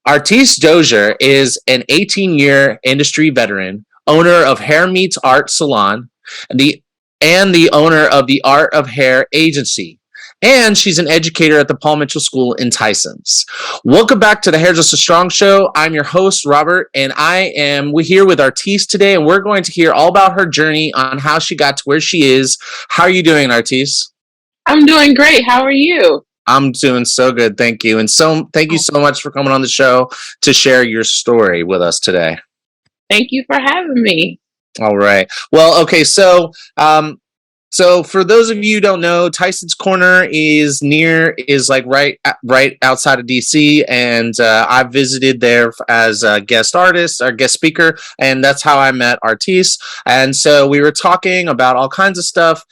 Artyce Dozier is an 18-year industry veteran, owner of Hair Meets Art Salon, and the owner of the Art of Hair agency. And she's an educator at the Paul Mitchell School in Tysons. Welcome back to the Hairdresser Strong Show. I'm your host, Robert, and we're here with Artyce today, and we're going to hear all about her journey on how she got to where she is. How are you doing, Artyce? I'm doing great. How are you? I'm doing so good, thank you. And thank you so much for coming on the show to share your story with us today. Thank you for having me. All right. Well, okay. So for those of you who don't know, Tyson's Corner is like right outside of DC, and I visited there as a guest artist or guest speaker, and that's how I met Artyce. And so we were talking about all kinds of stuff,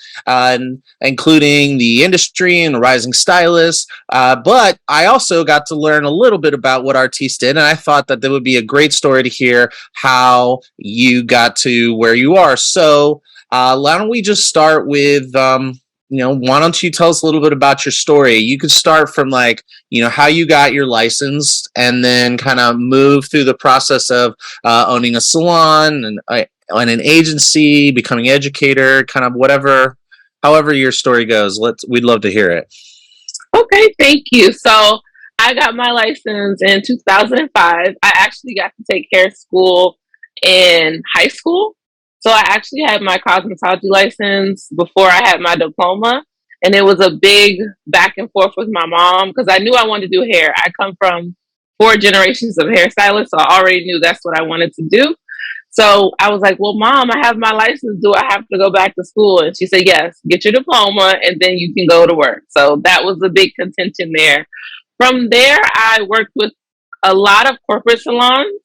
including the industry and the rising stylists. But I also got to learn a little bit about what Artyce did, and I thought that would be a great story to hear how you got to where you are. So. Why don't we just start with, why don't you tell us a little bit about your story? You could start from how you got your license and then kind of move through the process of owning a salon and an agency, becoming an educator, kind of however your story goes. We'd love to hear it. Okay, thank you. So I got my license in 2005. I actually got to take hair school in high school. So I actually had my cosmetology license before I had my diploma, and it was a big back and forth with my mom because I knew I wanted to do hair. I come from 4 generations of hairstylists, so I already knew that's what I wanted to do. So I was like, well, Mom, I have my license. Do I have to go back to school? And she said, yes, get your diploma, and then you can go to work. So that was a big contention there. From there, I worked with a lot of corporate salons.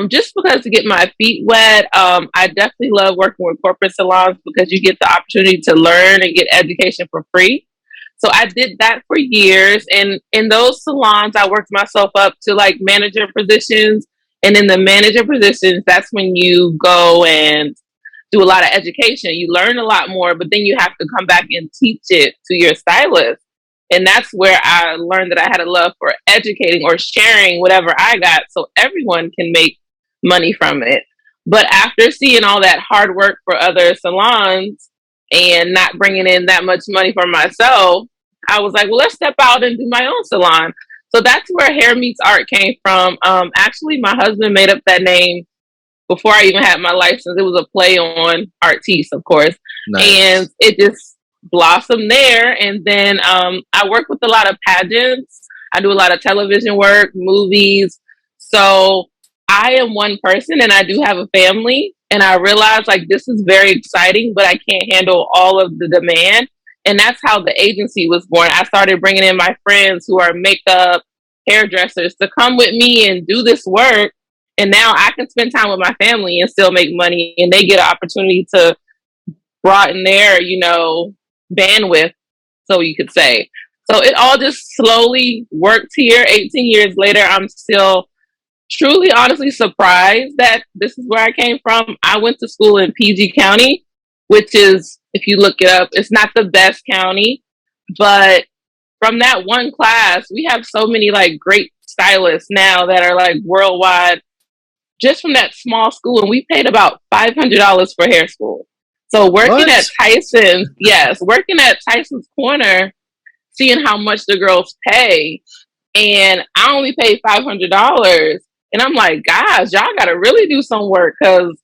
Just because to get my feet wet, I definitely love working with corporate salons because you get the opportunity to learn and get education for free. So I did that for years. And in those salons, I worked myself up to like manager positions. And in the manager positions, that's when you go and do a lot of education. You learn a lot more, but then you have to come back and teach it to your stylist. And that's where I learned that I had a love for educating or sharing whatever I got so everyone can make money from it. But after seeing all that hard work for other salons and not bringing in that much money for myself, I was like, well, let's step out and do my own salon. So that's where Hair Meets Art came from. Actually, my husband made up that name before I even had my license. It was a play on Artyce, of course. Nice. And it just blossom there. And then I work with a lot of pageants. I do a lot of television work, movies. So I am one person and I do have a family, and I realized like this is very exciting, but I can't handle all of the demand. And that's how the agency was born. I started bringing in my friends who are makeup hairdressers to come with me and do this work. And now I can spend time with my family and still make money, and they get an opportunity to broaden their, bandwidth, so you could say. So it all just slowly worked here. 18 years later, I'm still truly, honestly surprised that this is where I came from. I went to school in PG County, which is, if you look it up, it's not the best county, but from that one class, we have so many like great stylists now that are like worldwide just from that small school. And we paid about $500 for hair school. So working at Tyson's, working at Tyson's Corner, seeing how much the girls pay, and I only paid $500. And I'm like, guys, y'all got to really do some work because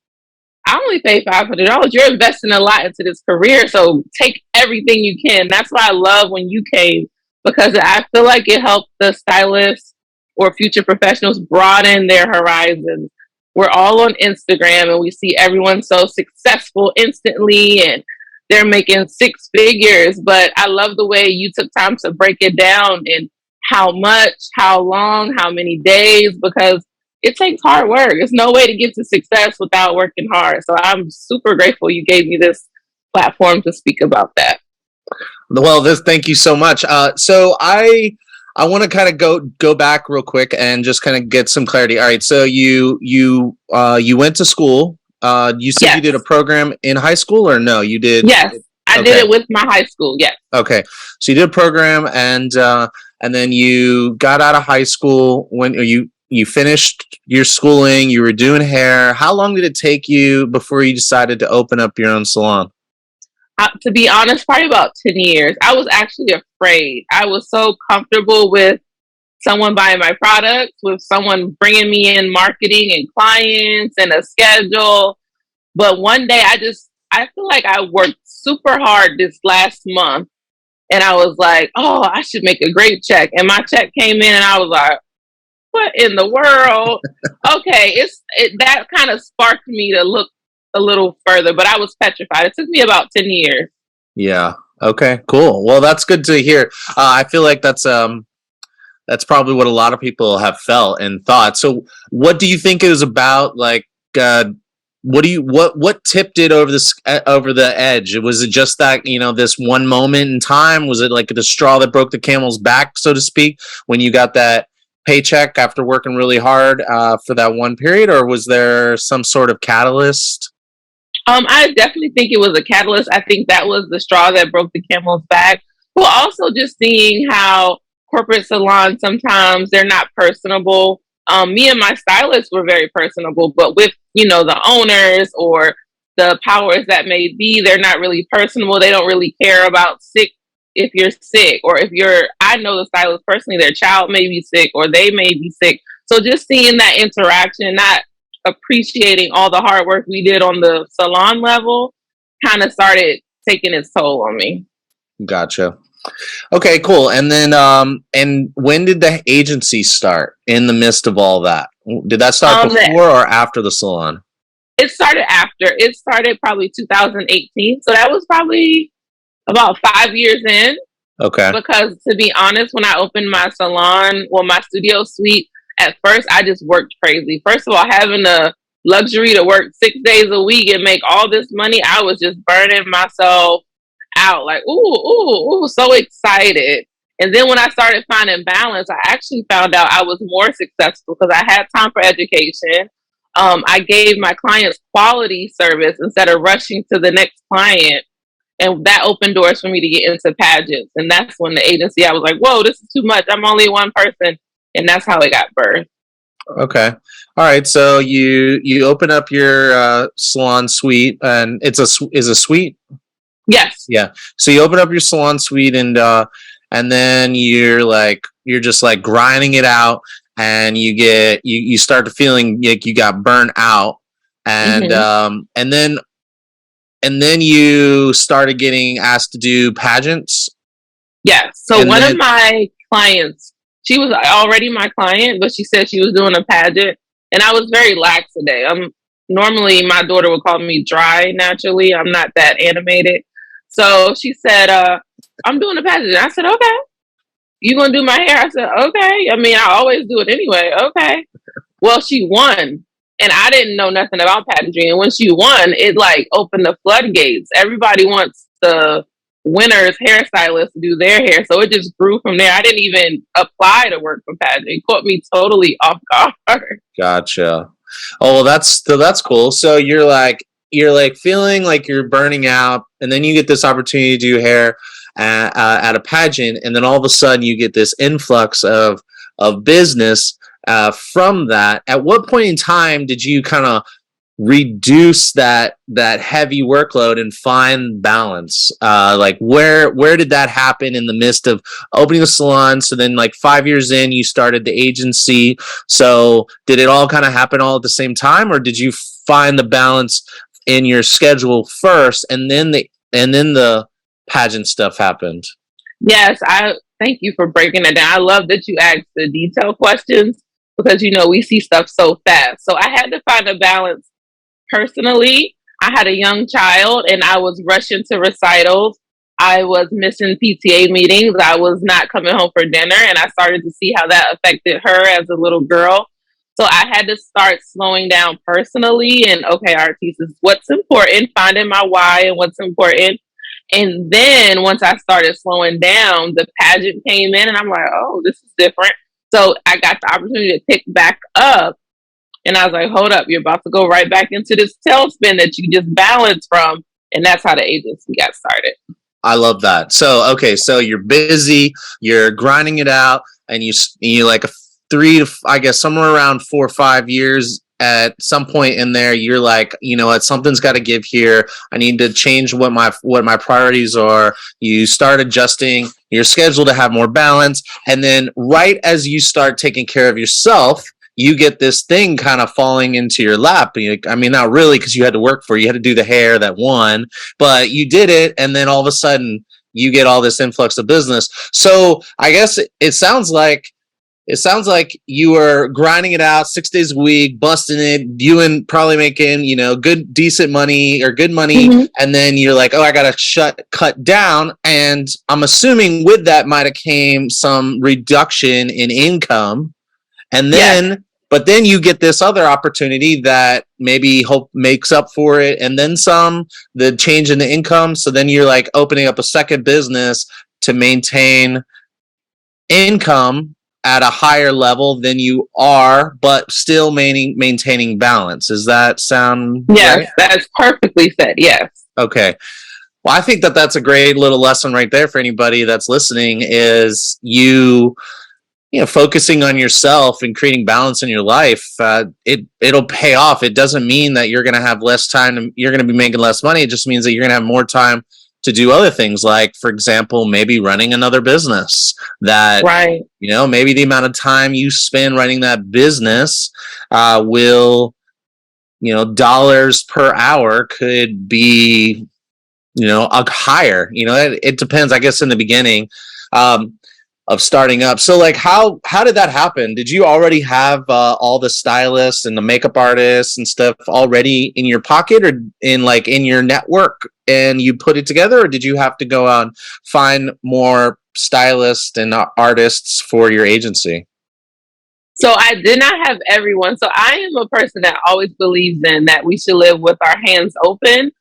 I only paid $500. You're investing a lot into this career, so take everything you can. That's why I love when you came, because I feel like it helped the stylists or future professionals broaden their horizons. We're all on Instagram and we see everyone so successful instantly and they're making 6 figures. But I love the way you took time to break it down and how much, how long, how many days, because it takes hard work. There's no way to get to success without working hard. So I'm super grateful you gave me this platform to speak about that. Well, thank you so much. So I want to kind of go back real quick and just kind of get some clarity. All right, so you went to school. You said you did a program in high school, or no? You did. Yes, I did it with my high school. Yes. Okay, so you did a program, and and then you got out of high school. When you finished your schooling, you were doing hair. How long did it take you before you decided to open up your own salon? To be honest, probably about 10 years. I was actually afraid. I was so comfortable with someone buying my products, with someone bringing me in marketing and clients and a schedule. But one day I feel like I worked super hard this last month, and I was like, oh, I should make a great check. And my check came in and I was like, what in the world? Okay, that kind of sparked me to look a little further, but I was petrified. It took me about 10 years. Yeah. Okay. Cool. Well, that's good to hear. I feel like that's probably what a lot of people have felt and thought. So, what do you think it was about? Like, what tipped it over the edge? Was it just that this one moment in time? Was it like the straw that broke the camel's back, so to speak, when you got that paycheck after working really hard for that one period, or was there some sort of catalyst? I definitely think it was a catalyst. I think that was the straw that broke the camel's back. Well, also just seeing how corporate salons sometimes they're not personable. Me and my stylists were very personable, but with the owners or the powers that may be, they're not really personable. They don't really care about sick if you're sick, or if you're. I know the stylist personally, their child may be sick or they may be sick. So just seeing that interaction, not appreciating all the hard work we did on the salon level, kind of started taking its toll on me. Gotcha. Okay, cool. And then, and when did the agency start in the midst of all that? Did that start before or after the salon? It started after. It started probably 2018. So that was probably about 5 years in. Okay. Because to be honest, when I opened my salon, well, my studio suite, at first I just worked crazy. First of all, having the luxury to work 6 days a week and make all this money, I was just burning myself out, like, ooh, so excited. And then when I started finding balance, I actually found out I was more successful because I had time for education. I gave my clients quality service instead of rushing to the next client. And that opened doors for me to get into pageants. And that's when the agency, I was like, whoa, this is too much. I'm only one person. And that's how it got birthed. Okay. All right. So you open up your salon suite, and is a suite? Yes. Yeah. So you open up your salon suite, and then you're just like grinding it out, and you start to feeling like you got burnt out, and and then you started getting asked to do pageants. Yes. So one of my clients, she was already my client, but she said she was doing a pageant, and I was very lax today. Normally my daughter would call me dry naturally. I'm not that animated. So she said, I'm doing a pageant. I said, okay. You gonna do my hair? I said, okay. I mean, I always do it anyway. Okay. Well, she won. And I didn't know nothing about pageantry. And when she won, it like opened the floodgates. Everybody wants the winner's hairstylist to do their hair. So it just grew from there. I didn't even apply to work for pageant. It caught me totally off guard. Gotcha. Oh, well, that's cool. So you're like feeling like you're burning out, and then you get this opportunity to do hair at a pageant, and then all of a sudden you get this influx of business from that. At what point in time did you kind of reduce that heavy workload and find balance? Like where did that happen in the midst of opening a salon? So then like 5 years in, you started the agency. So did it all kind of happen all at the same time, or did you find the balance in your schedule first, and then the pageant stuff happened? Yes, I thank you for breaking it down. I love that you asked the detailed questions because we see stuff so fast. So I had to find a balance personally. I had a young child and I was rushing to recitals. I was missing PTA meetings. I was not coming home for dinner, and I started to see how that affected her as a little girl. So I had to start slowing down personally and, okay, Artyce, is what's important, finding my why and what's important. And then once I started slowing down, the pageant came in and I'm like, oh, this is different. So I got the opportunity to pick back up, and I was like, hold up, you're about to go right back into this tailspin that you just balanced from. And that's how the agency got started. I love that. So, okay, so you're busy, you're grinding it out, and you like a I guess somewhere around 4 or 5 years. At some point in there, you're like, you know what, something's got to give here. I need to change what my priorities are. You start adjusting your schedule to have more balance, and then right as you start taking care of yourself, you get this thing kind of falling into your lap. I mean, not really, because you had to work for it. You had to do the hair that one, but you did it, and then all of a sudden you get all this influx of business. So I guess it sounds like you were grinding it out 6 days a week, busting it, doing probably making, good, decent money or good money. Mhm. And then you're like, oh, I got to cut down. And I'm assuming with that might have came some reduction in income. And then, Yes. but then you get this other opportunity that maybe hope makes up for it. And then some, the change in the income. So then you're like opening up a second business to maintain income at a higher level than you are, but still maintaining balance. Does that sound Yes, right? that's perfectly said. Yes. Okay. Well, I think that that's a great little lesson right there for anybody that's listening. Is focusing on yourself and creating balance in your life. It'll pay off. It doesn't mean that you're going to have less time. You're going to be making less money. It just means that you're going to have more time to do other things, like, for example, maybe running another business that, Right. maybe the amount of time you spend running that business will, dollars per hour could be, a higher, it depends, I guess, in the beginning of starting up. So like, how did that happen? Did you already have all the stylists and the makeup artists and stuff already in your pocket, or in your network, and you put it together, or did you have to go out and find more stylists and artists for your agency? So I did not have everyone. So I am a person that always believes in that we should live with our hands open.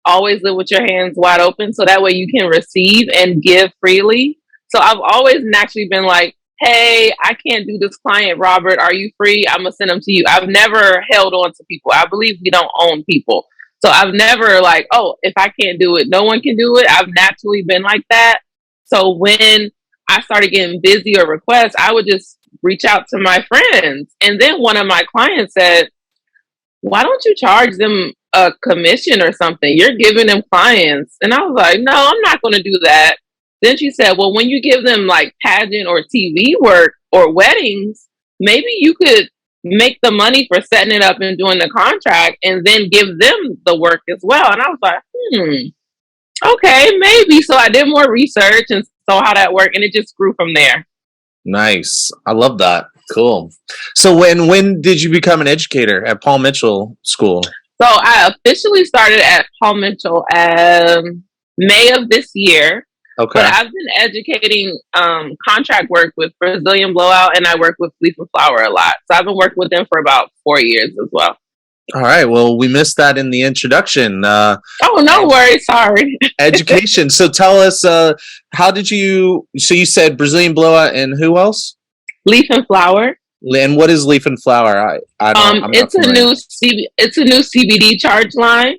Always live with your hands wide open, so that way you can receive and give freely. So I've always naturally been like, hey, I can't do this client, Robert. Are you free? I'm going to send them to you. I've never held on to people. I believe we don't own people. So I've never like, oh, if I can't do it, no one can do it. I've naturally been like that. So when I started getting busy or requests, I would just reach out to my friends. And then one of my clients said, why don't you charge them a commission or something? You're giving them clients. And I was like, no, I'm not going to do that. Then she said, well, when you give them like pageant or TV work or weddings, maybe you could make the money for setting it up and doing the contract and then give them the work as well. And I was like, okay, maybe. So I did more research and saw how that worked, and it just grew from there. Nice. I love that. Cool. So when did you become an educator at Paul Mitchell School? So I officially started at Paul Mitchell May of this year. Okay. But I've been educating contract work with Brazilian Blowout, and I work with Leaf and Flower a lot. So I've been working with them for about 4 years as well. All right. Well, we missed that in the introduction. Oh, no worries. Sorry. Education. So tell us, how did you? So you said Brazilian Blowout and who else? Leaf and Flower. And what is Leaf and Flower? I don't. It's a new CBD charge line.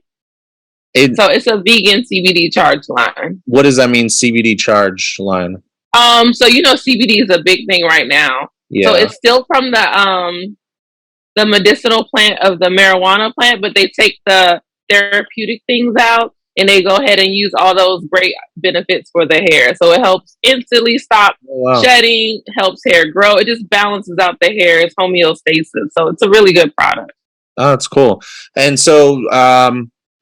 So it's a vegan CBD charge line. What does that mean, CBD charge line? So CBD is a big thing right now. Yeah. So it's still from the medicinal plant of the marijuana plant, but they take the therapeutic things out and they go ahead and use all those great benefits for the hair. So it helps instantly stop shedding, helps hair grow. It just balances out the hair. It's homeostasis. So it's a really good product. Oh, that's cool. And so,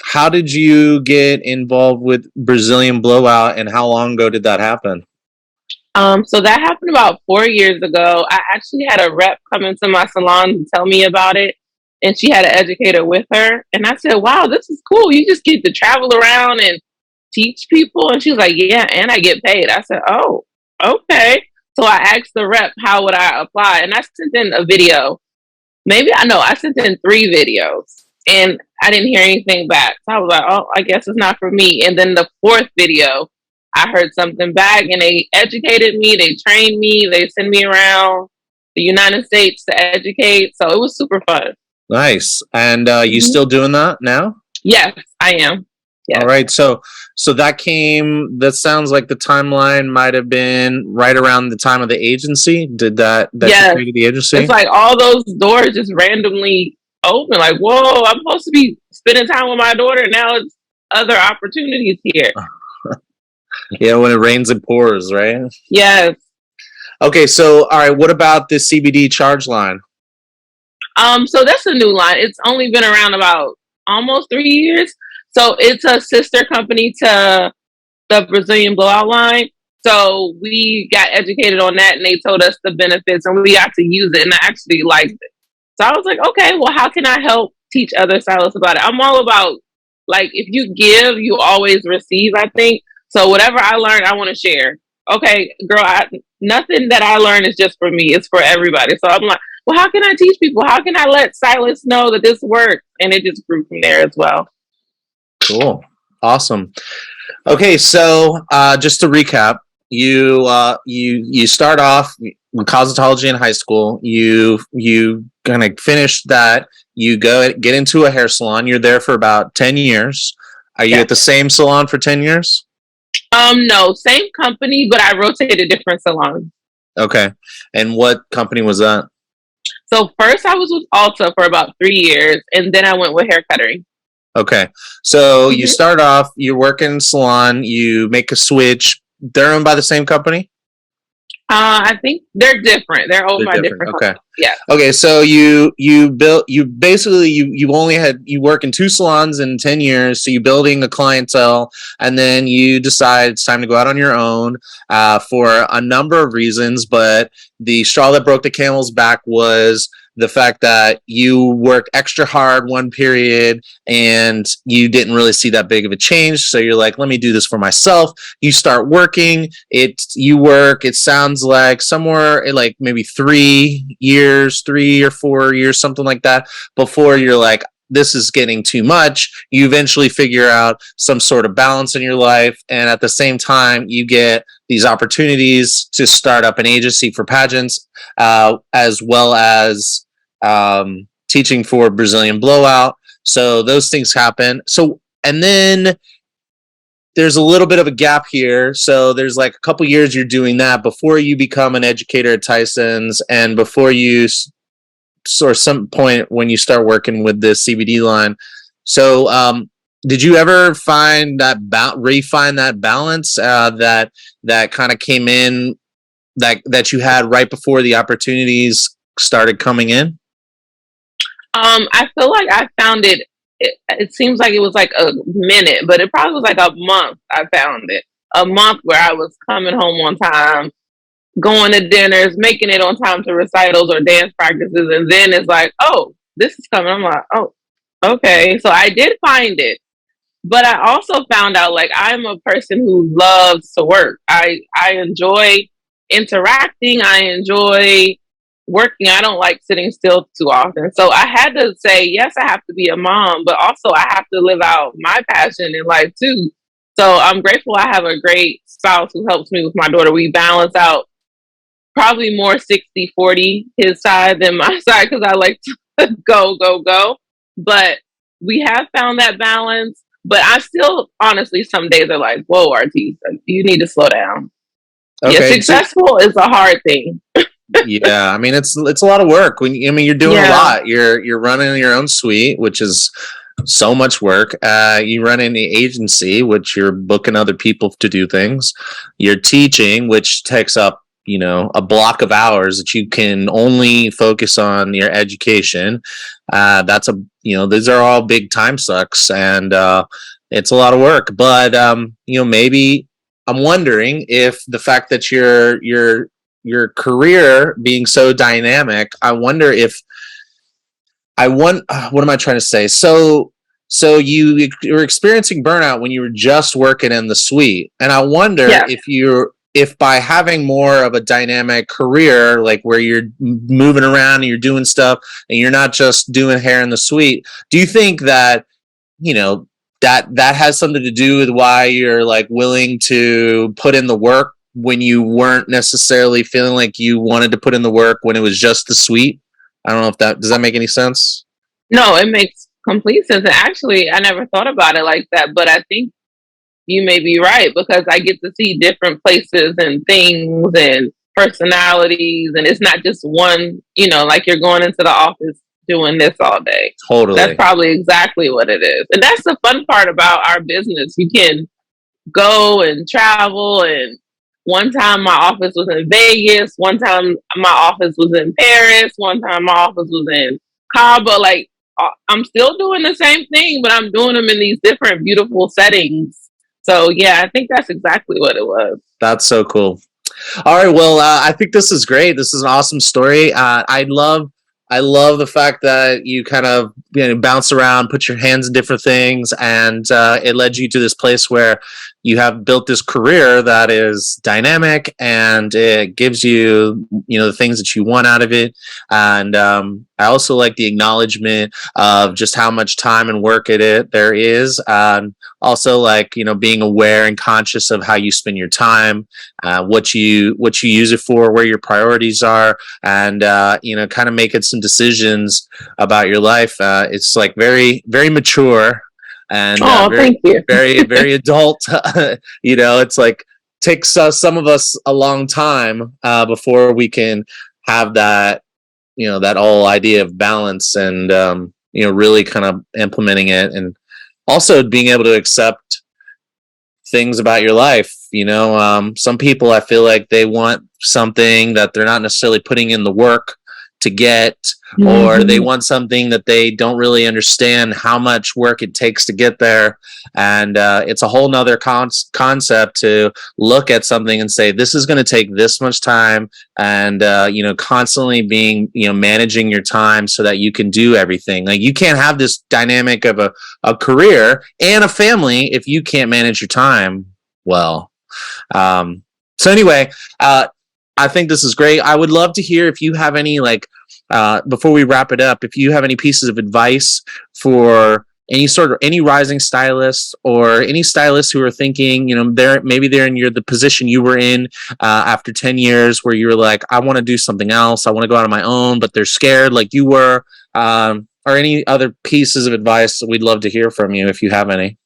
how did you get involved with Brazilian Blowout, and how long ago did that happen? So that happened about 4 years ago. I actually had a rep come into my salon and tell me about it, and she had an educator with her. And I said, wow, this is cool. You just get to travel around and teach people. And she was like, yeah, and I get paid. I said, oh, okay. So I asked the rep, how would I apply? And I sent in a video. I sent in 3 videos. And I didn't hear anything back. So I was like, oh, I guess it's not for me. And then the 4th video, I heard something back, and they educated me. They trained me. They sent me around the United States to educate. So it was super fun. Nice. And you still doing that now? Yes, I am. All Yes. right. So that sounds like the timeline might have been right around the time of the agency. Did that you Yes. created the It's agency? like all those doors just randomly open. Like, whoa, I'm supposed to be spending time with my daughter. Now it's other opportunities here. Yeah, when it rains it pours, right? Yes. Okay, so all right, what about the CBD charge line? So that's a new line. It's only been around about almost 3 years. So it's a sister company to the Brazilian blowout line. So we got educated on that and they told us the benefits and we got to use it and I actually liked it. So I was like, okay, well, how can I help teach other stylists about it? I'm all about like if you give, you always receive, I think. So whatever I learned, I want to share. Okay, girl, nothing that I learn is just for me, it's for everybody. So I'm like, well, how can I teach people? How can I let stylists know that this works? And it just grew from there as well. Cool. Awesome. Okay, so just to recap, you start off with cosmetology in high school. You kind of finish that. You go get into a hair salon. You're there for about 10 years. Are you Yeah. at the same salon for 10 years? No, same company, but I rotated different salons. Okay, and what company was that? So first I was with Ulta for about 3 years, and then I went with hair cutting. Okay, so you Mhm. start off. You work in salon. You make a switch. They're owned by the same company. I think they're different. They're owned They're by different. different Okay. companies. Yeah. Okay, so you built you basically you only had you work in two salons in 10 years, so you building a clientele, and then you decide it's time to go out on your own for a number of reasons. But the straw that broke the camel's back was the fact that you worked extra hard one period and you didn't really see that big of a change. So you're like, let me do this for myself. You start working. It sounds like somewhere like maybe 3 years, 3 or 4 years, something like that, before you're like, this is getting too much. You eventually figure out some sort of balance in your life, and at the same time you get these opportunities to start up an agency for pageants, as well as teaching for Brazilian blowout. So those things happen. So and then there's a little bit of a gap here. So there's like a couple years you're doing that before you become an educator at Tyson's, and before you or some point when you start working with the CBD line. So did you ever find that refine that balance that kind of came in that you had right before the opportunities started coming in? I feel like I found it. It seems like it was like a minute, but it probably was like a month. I found it a month where I was coming home on time, going to dinners, making it on time to recitals or dance practices, and then it's like, oh, this is coming. I'm like, oh, okay. So I did find it, but I also found out like I'm a person who loves to work. I enjoy interacting. I enjoy working. I don't like sitting still too often. So I had to say, yes, I have to be a mom, but also I have to live out my passion in life too. So I'm grateful I have a great spouse who helps me with my daughter. We balance out probably more 60-40 his side than my side because I like to go, go, go. But we have found that balance. But I still, honestly, some days are like, whoa, Artyce, you need to slow down. Yeah, Okay, so successful is a hard thing. yeah, I mean it's a lot of work. You're doing a Yeah. lot. You're running your own suite, which is so much work. You run an agency, which you're booking other people to do things. You're teaching, which takes up a block of hours that you can only focus on your education. That's these are all big time sucks, and it's a lot of work. But maybe I'm wondering if the fact that your career being so dynamic, I wonder if what am I trying to say? So you were experiencing burnout when you were just working in the suite, and I wonder Yeah. if by having more of a dynamic career, like where you're moving around and you're doing stuff and you're not just doing hair in the suite, do you think that that has something to do with why you're like willing to put in the work when you weren't necessarily feeling like you wanted to put in the work when it was just the suite? I don't know if that does that make any sense? No, it makes complete sense. And actually, I never thought about it like that, but I think you may be right because I get to see different places and things and personalities, and it's not just one, like you're going into the office doing this all day. That's Totally. probably exactly what it is. And that's the fun part about our business. You can go and travel. And one time my office was in Vegas, one time my office was in Paris, one time my office was in Cabo. Like, I'm still doing the same thing, but I'm doing them in these different beautiful settings. So yeah, I think that's exactly what it was. That's so cool. All right. Well, I think this is great. This is an awesome story. I love the fact that you kind of bounce around, put your hands in different things, and it led you to this place where you have built this career that is dynamic and it gives you the things that you want out of it. And I also like the acknowledgement of just how much time and work there is. Also, like being aware and conscious of how you spend your time, what you use it for, where your priorities are, and kind of making some decisions about your life. It's like very, very mature and thank you. very, very adult. It's like takes some of us a long time before we can have that that whole idea of balance and really kind of implementing it, and also being able to accept things about your life. Some people, I feel like they want something that they're not necessarily putting in the work to get, or they want something that they don't really understand how much work it takes to get there. And it's a whole nother concept to look at something and say, this is going to take this much time, and constantly being managing your time so that you can do everything. Like, you can't have this dynamic of a career and a family if you can't manage your time well. So anyway, I think this is great. I would love to hear if you have any, before we wrap it up, if you have any pieces of advice for any rising stylists or any stylists who are thinking, they're in the position you were in after 10 years where you were like, I want to do something else. I want to go out on my own, but they're scared like you were, or any other pieces of advice. We'd love to hear from you if you have any.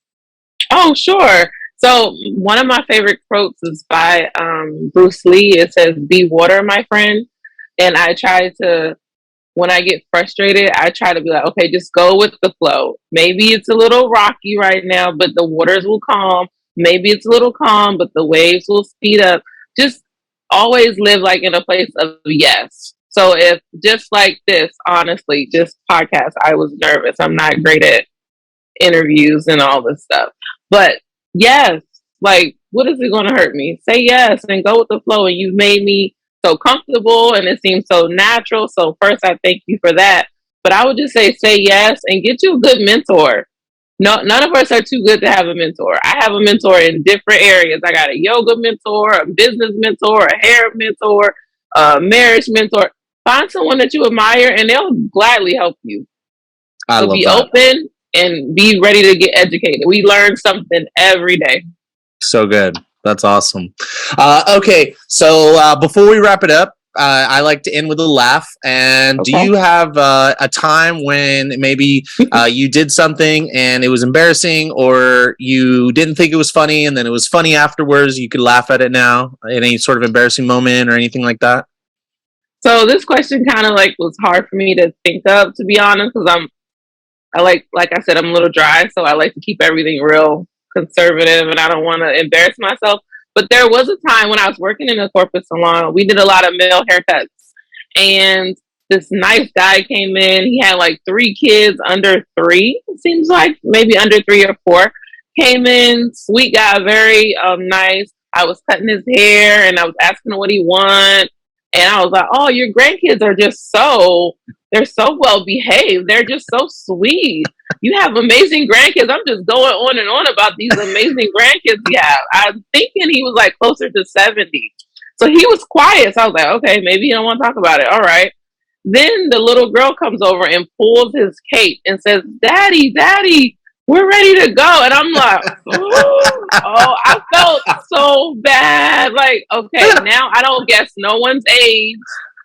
Oh, sure. So one of my favorite quotes is by Bruce Lee. It says, "Be water, my friend." And I try to, when I get frustrated, I try to be like, okay, just go with the flow. Maybe it's a little rocky right now, but the waters will calm. Maybe it's a little calm, but the waves will speed up. Just always live like in a place of yes. So if just like this, honestly, just podcast, I was nervous. I'm not great at interviews and all this stuff. But yes, like, what is it going to hurt me? Say yes and go with the flow. And you've made me so comfortable and it seems so natural. So first, I thank you for that. But I would just say yes and get you a good mentor. No, none of us are too good to have a mentor. I have a mentor in different areas. I got a yoga mentor, a business mentor, a hair mentor, a marriage mentor. Find someone that you admire and they'll gladly help you. So be open and be ready to get educated. We learn something every day. So good. That's awesome. Okay, so before we wrap it up, I like to end with a laugh. And do you have a time when maybe you did something and it was embarrassing, or you didn't think it was funny and then it was funny afterwards? You could laugh at it now. Any sort of embarrassing moment or anything like that? So this question kind of was hard for me to think of, to be honest, because like I said, I'm a little dry, so I like to keep everything real conservative and I don't want to embarrass myself. But there was a time when I was working in a corporate salon. We did a lot of male haircuts, and this nice guy came in. He had 3 kids under 3, it seems like, maybe under 3 or 4. Came in, sweet guy, very nice. I was cutting his hair and I was asking him what he wanted. And I was like, oh, your grandkids are just they're so well behaved. They're just so sweet. You have amazing grandkids. I'm just going on and on about these amazing grandkids you have. I'm thinking he was closer to 70. So he was quiet. So I was like, okay, maybe he don't want to talk about it. All right. Then the little girl comes over and pulls his cape and says, Daddy, we're ready to go. And I'm like, oh, I felt so bad. Okay, now I don't guess no one's age.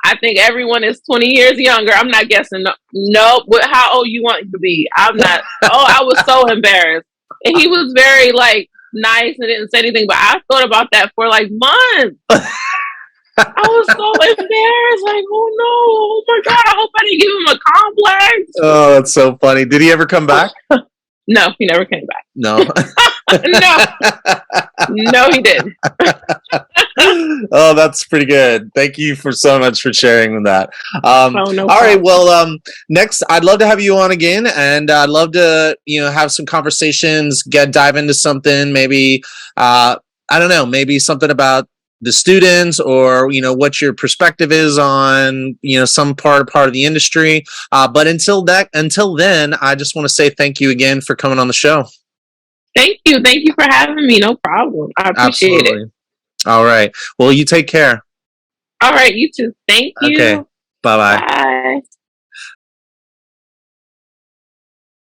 I think everyone is 20 years younger. I'm not guessing. No, nope. How old you want to be? I'm not. Oh, I was so embarrassed. And he was very like nice and didn't say anything, but I thought about that for like months. I was so embarrassed. Like, oh no, oh my God, I hope I didn't give him a complex. Oh, that's so funny. Did he ever come back? No, he never came back. No. No. No, he didn't. Oh, that's pretty good. Thank you for so much for sharing that. No All problem. right. Well, next, I'd love to have you on again, and I'd love to, have some conversations, dive into something, maybe, I don't know, maybe something about the students, or what your perspective is on some part of the industry. But until then, I just want to say thank you again for coming on the show. Thank you for having me. No problem. I appreciate it. All right. Well, you take care. All right, you too. Thank you. Okay. Bye-bye. Bye.